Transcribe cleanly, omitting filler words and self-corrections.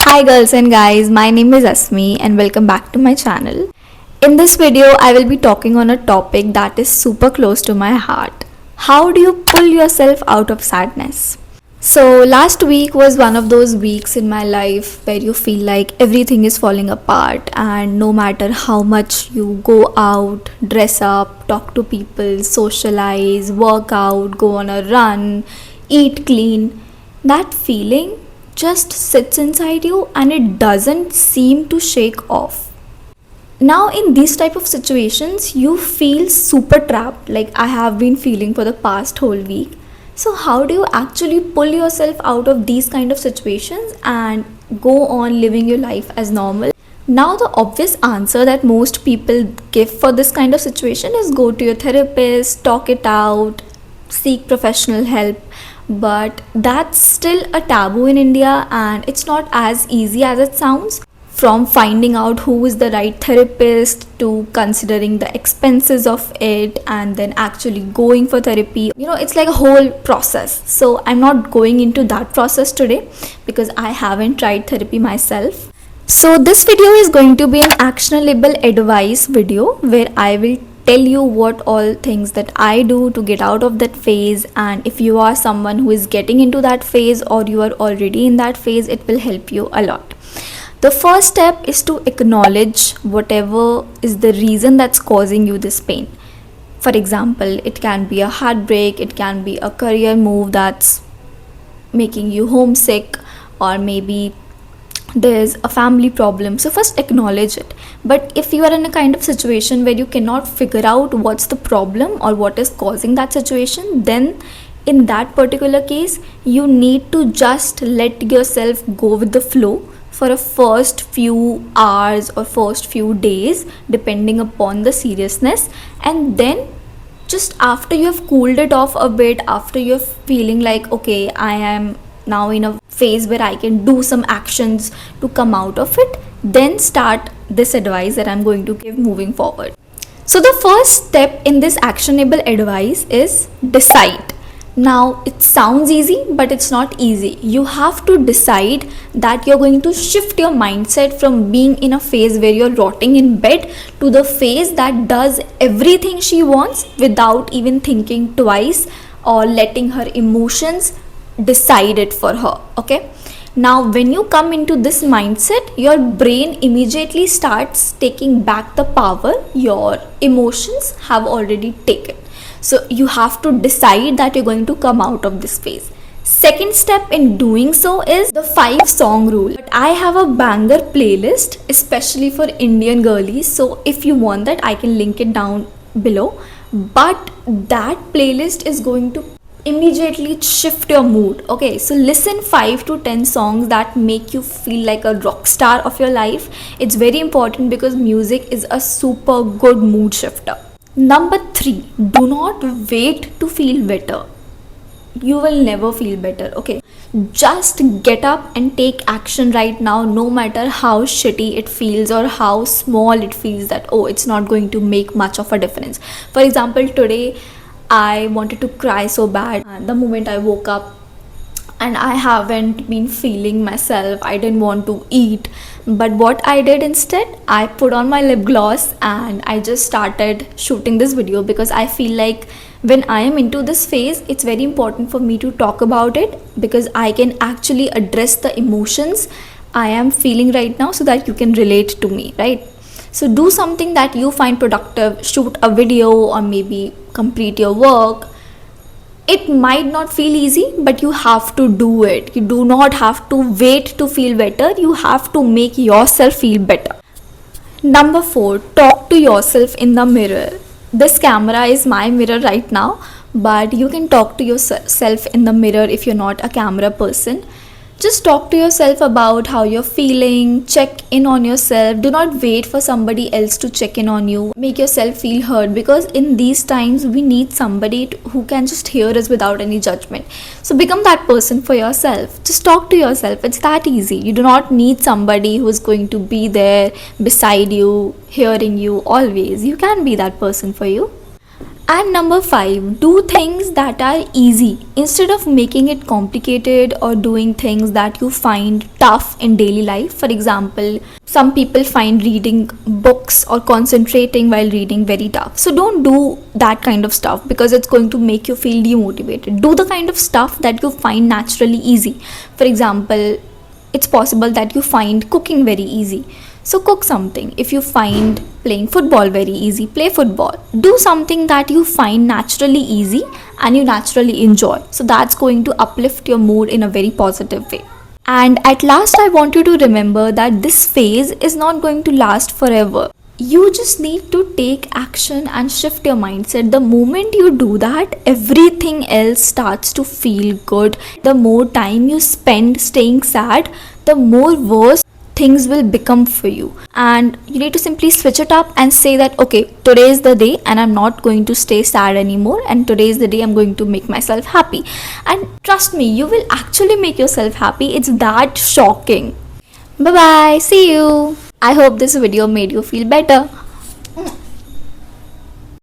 Hi girls and guys, my name is Asmi and welcome back to my channel. In this video, I will be talking on a topic that is super close to my heart. How do you pull yourself out of sadness? So last week was one of those weeks in my life where you feel like everything is falling apart, and no matter how much you go out, dress up, talk to people, socialize, work out, go on a run, eat clean, that feeling just sits inside you and it doesn't seem to shake off. Now in these type of situations you feel super trapped, like I have been feeling for the past whole week. So how do you actually pull yourself out of these kind of situations and go on living your life as normal? Now the obvious answer that most people give for this kind of situation is go to your therapist, talk it out, seek professional help. But that's still a taboo in India, and it's not as easy as it sounds. From finding out who is the right therapist to considering the expenses of it and then actually going for therapy, it's like a whole process. So I'm not going into that process today because I haven't tried therapy myself. So this video is going to be an actionable advice video where I will tell you what all things that I do to get out of that phase, and if you are someone who is getting into that phase or you are already in that phase, it will help you a lot. The first step is to acknowledge whatever is the reason that's causing you this pain. For example, it can be a heartbreak, it can be a career move that's making you homesick, or maybe there's a family problem. So first acknowledge it. But if you are in a kind of situation where you cannot figure out what's the problem or what is causing that situation, then in that particular case you need to just let yourself go with the flow for a first few hours or first few days, depending upon the seriousness. And then just after you have cooled it off a bit, after you're feeling like okay, I am now in a phase where I can do some actions to come out of it, then start this advice that I'm going to give moving forward. So the first step in this actionable advice is decide. Now it sounds easy, but it's not easy. You have to decide that you're going to shift your mindset from being in a phase where you're rotting in bed to the phase that does everything she wants without even thinking twice or letting her emotions decide it for her. Okay, now when you come into this mindset, your brain immediately starts taking back the power your emotions have already taken. So you have to decide that you're going to come out of this phase. Second step in doing so is the 5-song rule. But I have a banger playlist especially for Indian girlies, so if you want that I can link it down below. But that playlist is going to immediately shift your mood. Okay, so listen 5 to 10 songs that make you feel like a rock star of your life. It's very important because music is a super good mood shifter. Number 3, do not wait to feel better. You will never feel better. Okay, just get up and take action right now, no matter how shitty it feels or how small it feels, that oh, it's not going to make much of a difference. For example, today I wanted to cry so bad the moment I woke up, and I haven't been feeling myself. I didn't want to eat, but what I did instead, I put on my lip gloss and I just started shooting this video because I feel like when I am into this phase, it's very important for me to talk about it because I can actually address the emotions I am feeling right now so that you can relate to me, right? So do something that you find productive, shoot a video or maybe complete your work. It might not feel easy, but you have to do it. You do not have to wait to feel better. You have to make yourself feel better. Number 4, talk to yourself in the mirror. This camera is my mirror right now, but you can talk to yourself in the mirror if you're not a camera person. Just talk to yourself about how you're feeling, check in on yourself. Do not wait for somebody else to check in on you. Make yourself feel heard, because in these times we need somebody who can just hear us without any judgment. So become that person for yourself. Just talk to yourself. It's that easy. You do not need somebody who is going to be there beside you, hearing you always. You can be that person for you. And number 5, do things that are easy instead of making it complicated or doing things that you find tough in daily life. For example, some people find reading books or concentrating while reading very tough. So don't do that kind of stuff because it's going to make you feel demotivated. Do the kind of stuff that you find naturally easy. For example, it's possible that you find cooking very easy. So cook something. If you find playing football very easy, play football. Do something that you find naturally easy and you naturally enjoy. So that's going to uplift your mood in a very positive way. And at last, I want you to remember that this phase is not going to last forever. You just need to take action and shift your mindset. The moment you do that, everything else starts to feel good. The more time you spend staying sad, the more worse things will become for you. And you need to simply switch it up and say that, okay, today is the day and I'm not going to stay sad anymore, and today is the day I'm going to make myself happy. And trust me, you will actually make yourself happy. It's that shocking. Bye bye, see you. I hope this video made you feel better.